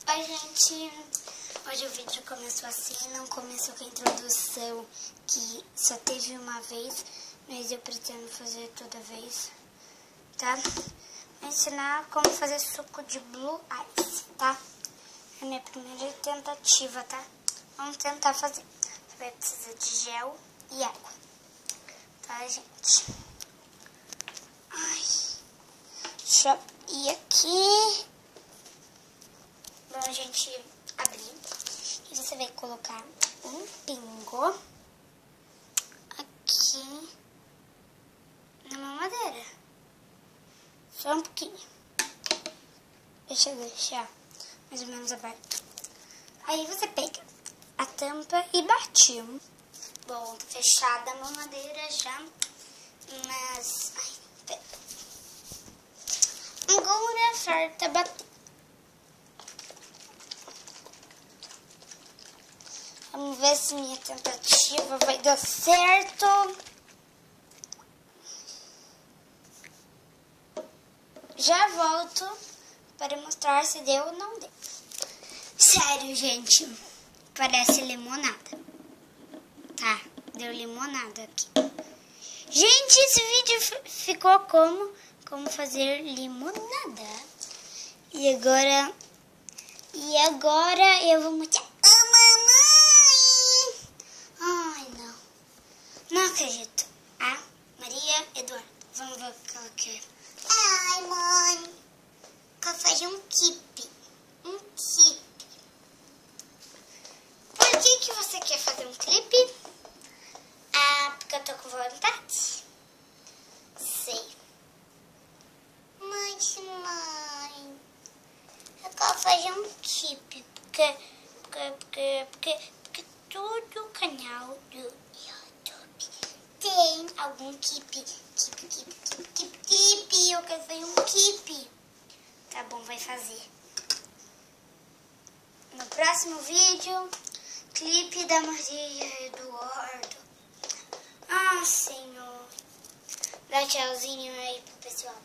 Oi, gente. Hoje o vídeo começou assim, não começou com a introdução, que só teve uma vez, mas eu pretendo fazer toda vez, tá? Vou ensinar como fazer suco de Blue Ice, tá? É a minha primeira tentativa, tá? Vamos tentar fazer. Você vai precisar de gel e água, tá, gente? Ai, deixa eu ir aqui. Bom, a gente abrir e você vai colocar um pingo aqui na mamadeira. Só um pouquinho. Deixa eu deixar mais ou menos aberto. Aí você pega a tampa e bate. Bom, tá fechada a mamadeira já, mas... Ai, pera. Agora falta bater. Vamos ver se minha tentativa vai dar certo. Já volto para mostrar se deu ou não deu. Sério, gente. Parece limonada. Tá, deu limonada aqui. Gente, esse vídeo ficou como fazer limonada. E agora eu vou mostrar. Não acredito. A Maria Eduarda. Vamos ver o que ela quer. Ai, mãe. Quero fazer um kipe. Um kipe. Por que você quer fazer um clipe? Ah, porque eu tô com vontade? Sei. Mas, mãe, eu quero fazer um kipe. Porque todo canal do YouTube tem algum kipe. Eu quero fazer um kipe. Tá bom, vai fazer. No próximo vídeo, clipe da Maria Eduardo. Ah, Senhor. Dá tchauzinho aí pro pessoal.